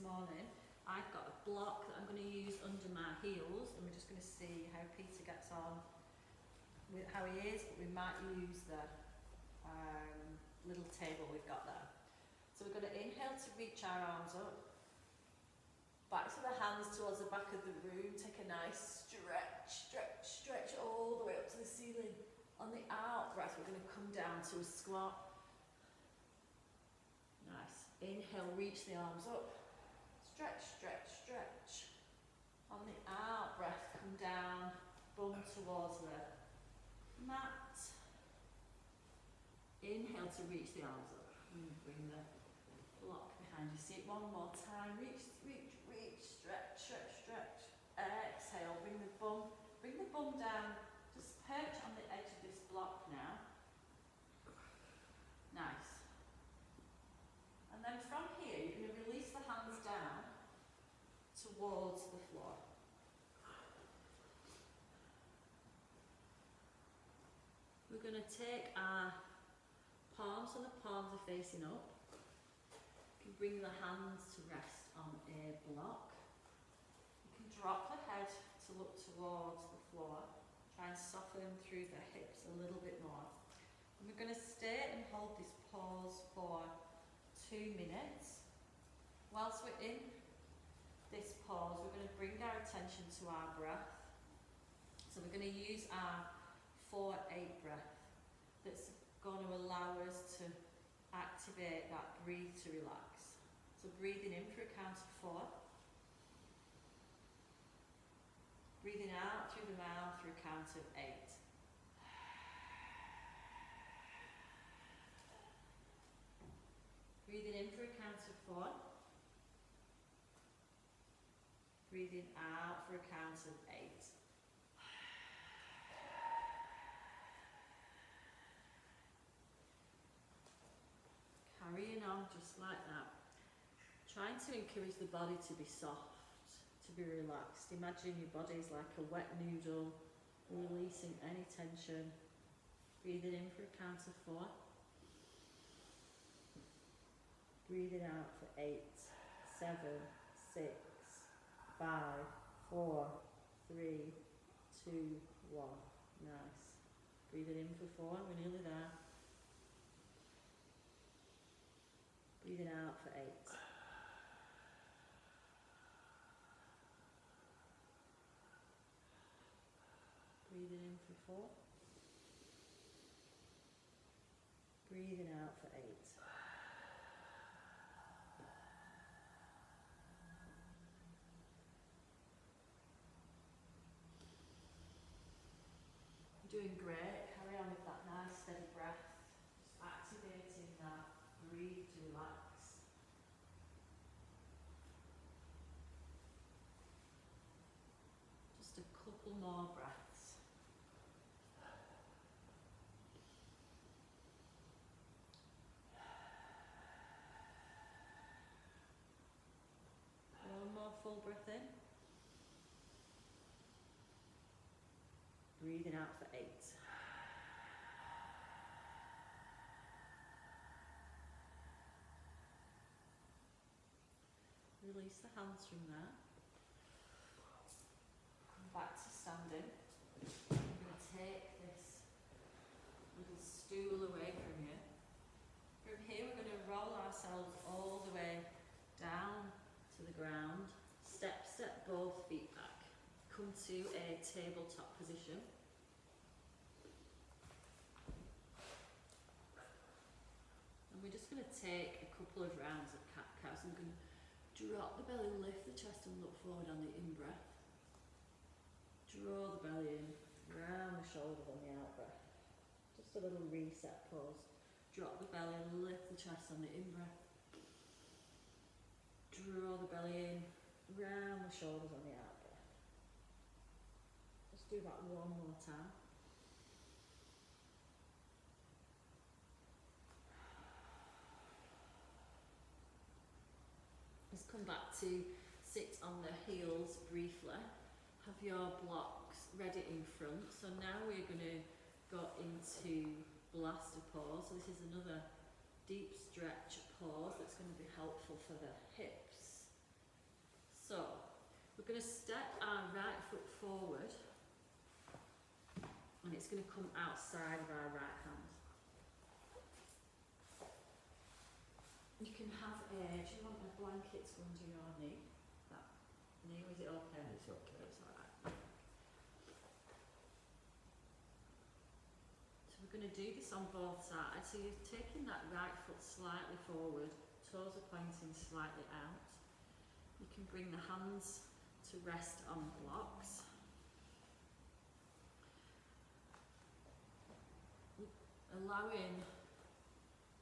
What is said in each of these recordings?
morning, I've got a block that I'm going to use under my heels, and we're just going to see how Peter gets on with how he is, but we might use the little table we've got there. So we're going to inhale to reach our arms up, back to the hands towards the back of the room, take a nice stretch all the way up to the ceiling. On the out breath, we're going to come down to a squat. Nice. Inhale, reach the arms up. Stretch. On the out breath, come down, bum towards the mat. Inhale to reach the arms up. And bring the block behind your seat. One more time. Reach. Stretch. Exhale, bring the bum down. Just perch on the edge of this block now. Nice. And then from here, you're going to release the hands down towards the floor. We're going to take our palms, so the palms are facing up. You can bring the hands to rest on a block. You can drop the head to look towards the floor. Try and soften through the hips a little bit more. And we're going to stay and hold this pause for 2 minutes. Whilst we're in this pause, we're going to bring our attention to our breath. So we're going to use our 4-8 breath. That's going to allow us to activate that breathe to relax. So breathing in for a count of 4. Breathing out through the mouth for a count of 8. Breathing in for a count of 4. Breathing out for a count of 8. Carrying on just like that. Trying to encourage the body to be soft, to be relaxed. Imagine your body is like a wet noodle, releasing any tension. Breathing in for a count of 4. Breathing out for 8, 7, 6, 5, 4, 3, 2, 1. Nice. Breathing in for 4, we're nearly there. Breathing out for 8. Breathing in for 4. Breathing out for 8. You're doing great. Carry on with that nice steady breath. Just activating that breathe to relax. Just a couple more breaths. One more full breath in. Breathing out for 8. Release the hands from there. Come back to standing. I'm going to take this little stool away from you. From here we're going to roll ourselves all the way down to the ground. Step both feet back. Come to a tabletop position. And we're just going to take a couple of rounds of cat-cow. So I'm going to drop the belly, lift the chest and look forward on the in-breath. Draw the belly in, round the shoulders on the out-breath. Just a little reset pause. Drop the belly, lift the chest on the in-breath. Draw the belly in, round the shoulders on the out-breath. Just do that one more time. Let's come back to sit on the heels briefly. Have your blocks ready in front. So now we're going to go into blaster pause. So this is another deep stretch pause that's going to be helpful for the hips we're going to step our right foot forward and it's going to come outside of our right hand. You can have do you want a blanket under your knee? That knee, is it okay? It's okay. It's alright. So we're going to do this on both sides. So you're taking that right foot slightly forward, toes are pointing slightly out. You can bring the hands to rest on blocks. Allowing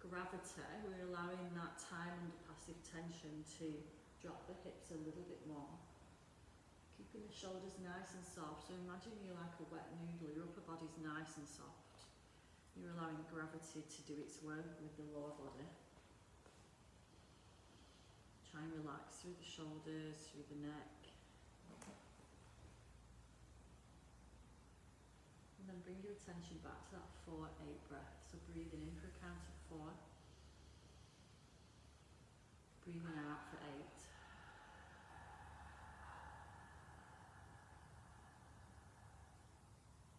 gravity, we're allowing that time under passive tension to drop the hips a little bit more. Keeping the shoulders nice and soft. So imagine you're like a wet noodle, your upper body's nice and soft. You're allowing gravity to do its work with the lower body. Try and relax through the shoulders, through the neck. And then bring your attention back to that 4-8 breath. So breathing in for a count of 4. Breathing out for 8.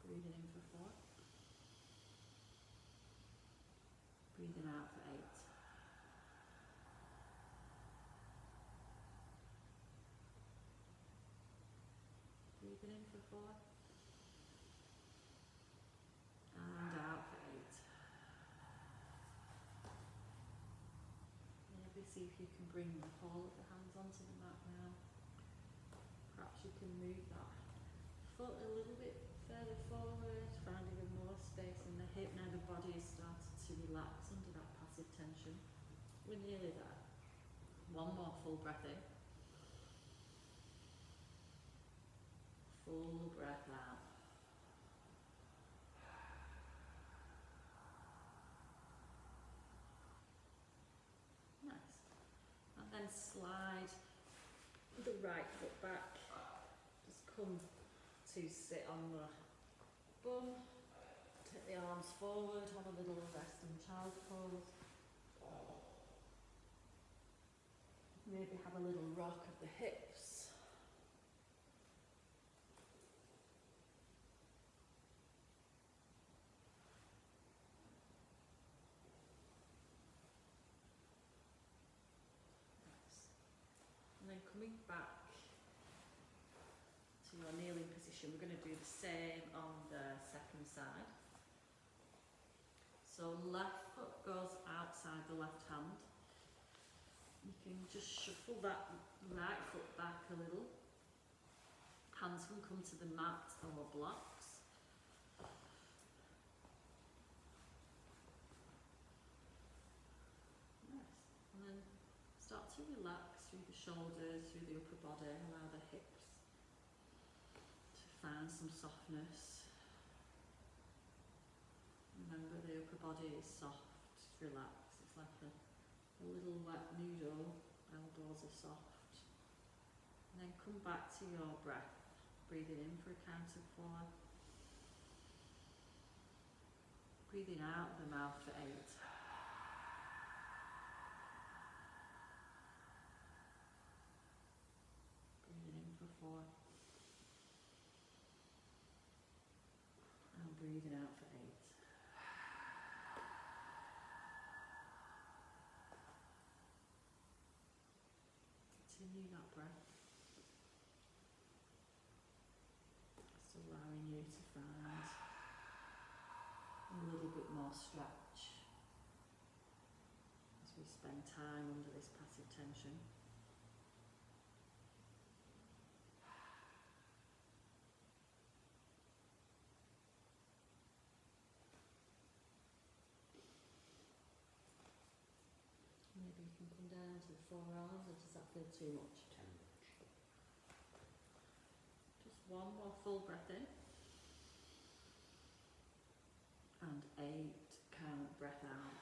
Breathing in for 4. Breathing out for 8. Breathing in for 4. And out for 8. Maybe see if you can bring the whole of the hands onto the mat now. Perhaps you can move that foot a little bit further forward, find even more space in the hip. Now the body is starting to relax under that passive tension. We're nearly there. One more full breath in. Full breath out. Nice. And then slide the right foot back. Just come to sit on the bum. Take the arms forward, have a little rest in child's pose. Maybe have a little rock of the hips. Nice. And then coming back to your kneeling position, we're going to do the same on the second side. So left foot goes outside the left hand. You can just shuffle that right foot back a little. Hands can come to the mat or blocks. Nice. And then start to relax through the shoulders, through the upper body. Allow the hips to find some softness. Remember, the upper body is soft, it's relaxed. It's like a little wet noodle. Elbows are soft. And then come back to your breath. Breathing in for a count of 4. Breathing out of the mouth for 8. Breathing in for 4. And breathing out for 8. Continue that breath. Just allowing you to find a little bit more stretch as we spend time under this passive tension. Maybe you can come down to the forearms, or does that feel too much? Just one more full breath in. And 8 count breath out.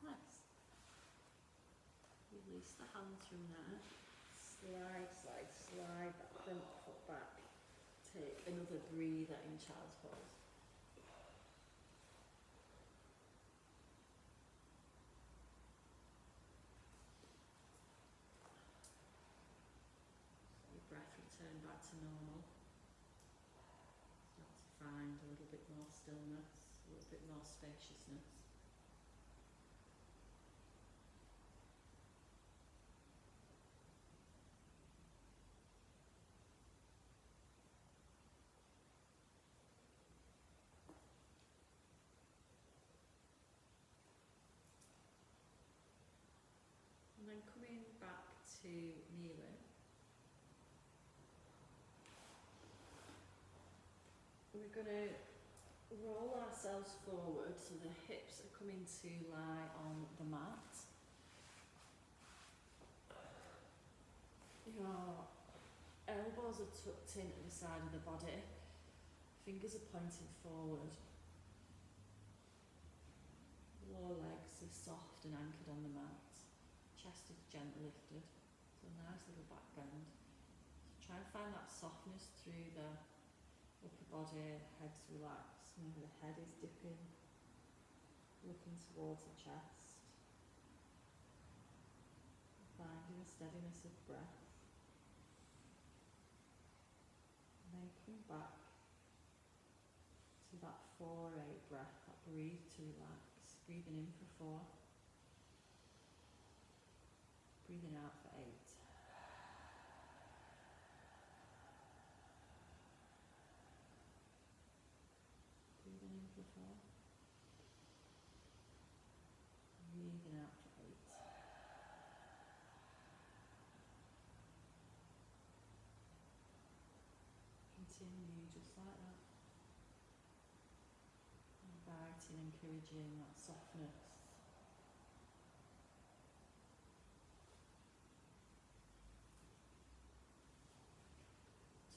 Nice. Release the hands from there. Slide, slide, slide that front foot back. Take another breather in child's pose. to normal. Start to find a little bit more stillness, a little bit more spaciousness. And then coming back to kneeling, we're going to roll ourselves forward so the hips are coming to lie on the mat. Your elbows are tucked in at the side of the body, fingers are pointing forward. Lower legs are soft and anchored on the mat. Chest is gently lifted, so a nice little back bend. So try and find that softness through the upper body, head's relaxed, maybe the head is dipping, looking towards the chest. Finding a steadiness of breath. And then come back to that 4-8 breath, that breathe to relax. Breathing in for 4. Breathing out for 8. Breathing in for 4. Breathing out for 8. Continue just like that. Inviting, encouraging that softness.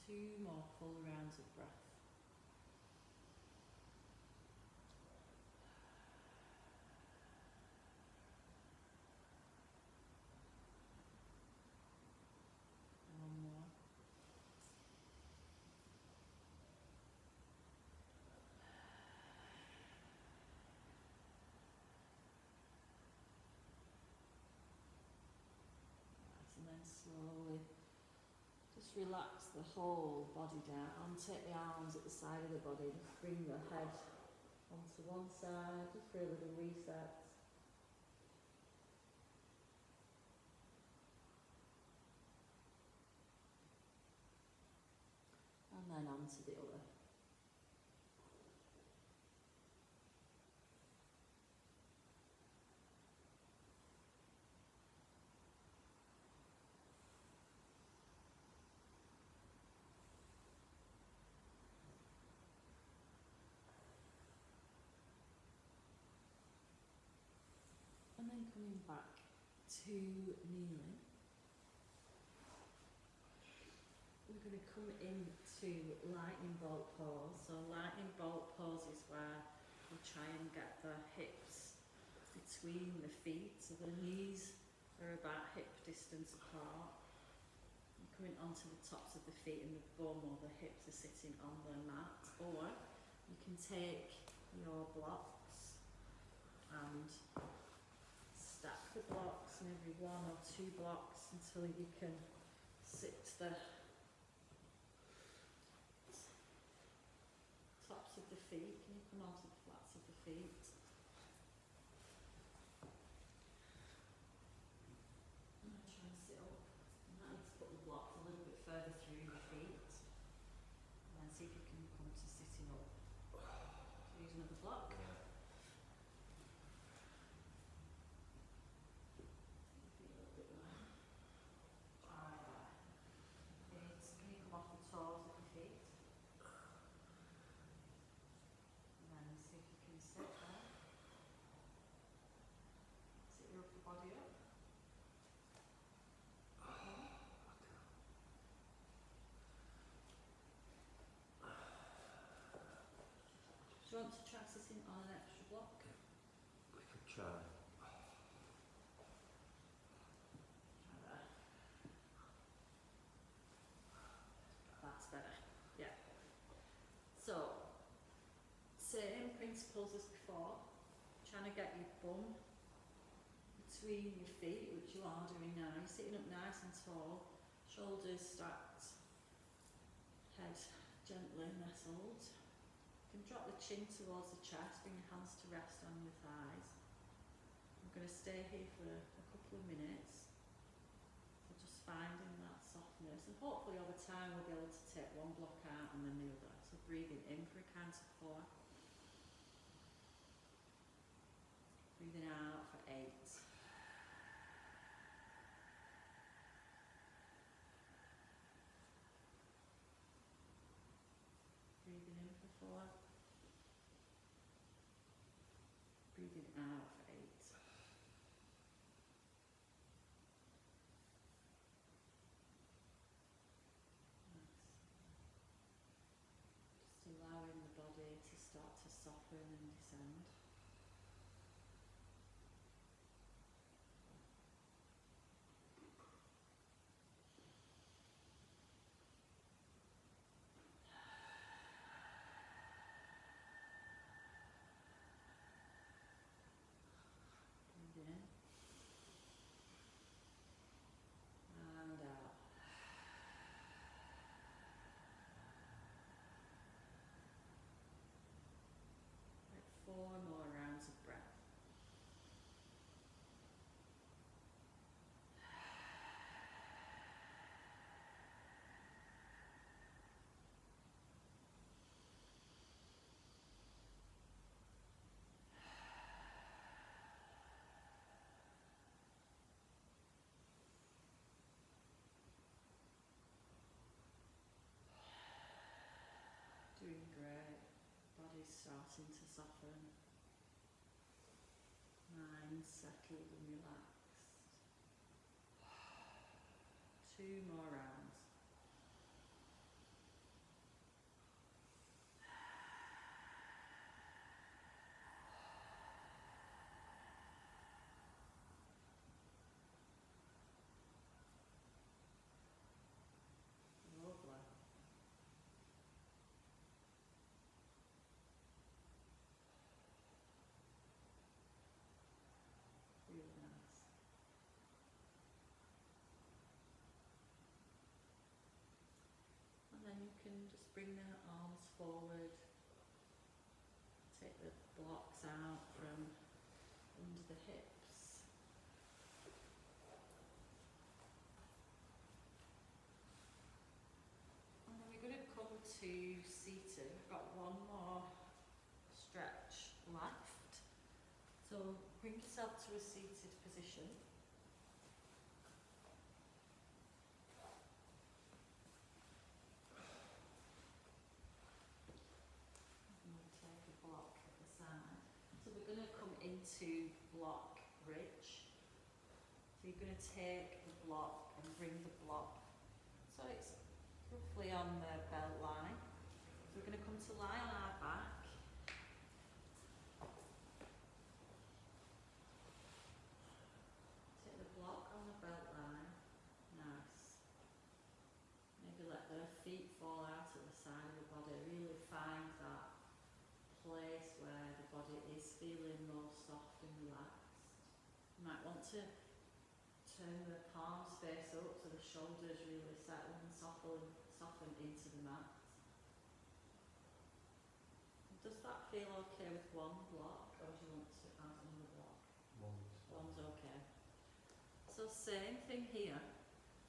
Two more full rounds of breath. One more. Right, and then slowly just relax the whole body down. Take the arms at the side of the body. Just bring the head onto one side, just for a little reset. And then onto the other. And then coming back to kneeling. We're going to come into lightning bolt pose. So lightning bolt pose is where we try and get the hips between the feet, so the knees are about hip distance apart. And coming onto the tops of the feet and the bum or the hips are sitting on the mat. Or you can take your blocks and stack the blocks, maybe 1 or 2 blocks until you can sit the tops of the feet. Can you come onto the flats of the feet? And then try and sit up. You might need to put the blocks a little bit further through your feet. And then see if you can come to sitting up. So use another block. Feet a little bit lower. Try that. Can you come off the toes of your feet? And then see if you can sit there. Sit your upper body up. Do you want to try sitting on an extra block? We could try. Try there. That's better. Yeah. So, same principles as before. Trying to get your bum between your feet, which you are doing now. You're sitting up nice and tall, shoulders stacked, head gently nestled. You can drop the chin towards the chest, bring your hands to rest on your thighs. I'm going to stay here for a couple of minutes, so just finding that softness, and hopefully over time we'll be able to take one block out and then the other. So breathing in for a count of 4, breathing out for 8. Breathing in for 4, breathing out for 8. Just allowing the body to start to soften and descend. Breathing in and out. Like 4 more rounds of breath. Doing great. Body's starting to soften. Mind settled and relaxed. 2 more rounds. Lovely. Really nice. And then you can just bring the arms forward. Take the blocks out from under the hips. And then we're going to come to seated. We've got one more stretch left. So bring yourself to a seated position. And we'll take a block at the side. So we're going to come into block bridge. So you're going to take the block and bring the block. So it's roughly on the belt line. So we're going to come to lie on our back. Take the block on the belt line. Nice. Maybe let the feet fall out at the side of the body. Really find that place where the body is feeling most soft and relaxed. You might want to turn the palms face up so the shoulders really settle and soften into the mat. Does that feel okay with one block, or do you want to add another block? One's okay. So same thing here,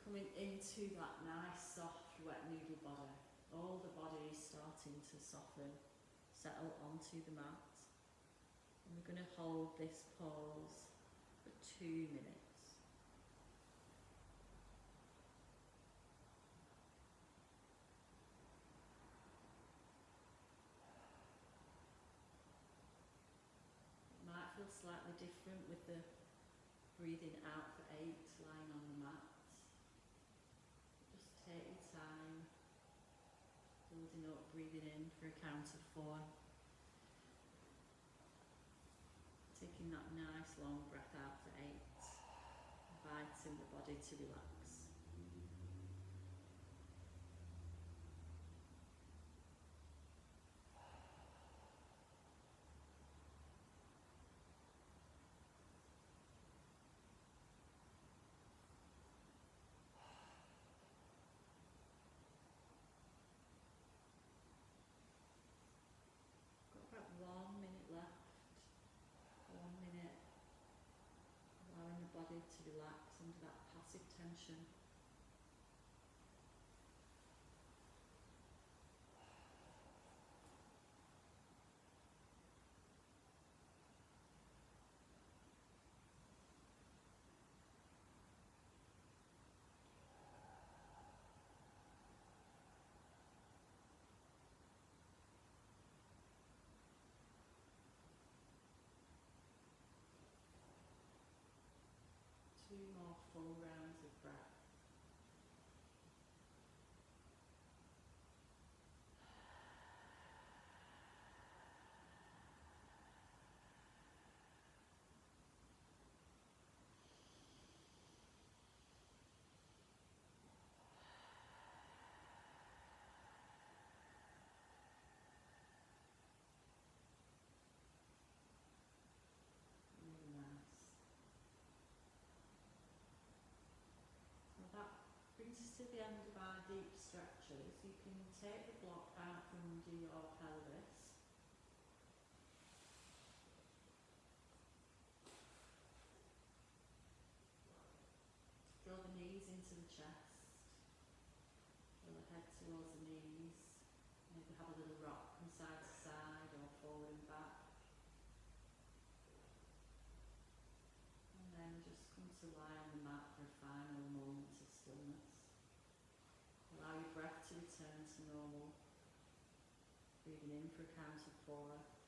coming into that nice soft wet noodle body. All the body is starting to soften, settle onto the mat. And we're going to hold this pose for 2 minutes. Feel slightly different with the breathing out for 8, lying on the mat. Just take your time, building up, breathing in for a count of 4. Taking that nice long breath out for 8, inviting the body to relax. relax under that passive tension. Two more full rounds of breath. Really nice. So that brings us to the end of our deep stretches. You can take the block out from under your pelvis. Draw the knees into the chest. Draw the head towards the knees. Maybe have a little rock from side to side or forward and back. And then just come to lie on the mat for a final moment of stillness. Allow your breath to return to normal. Breathing in for a count of 4.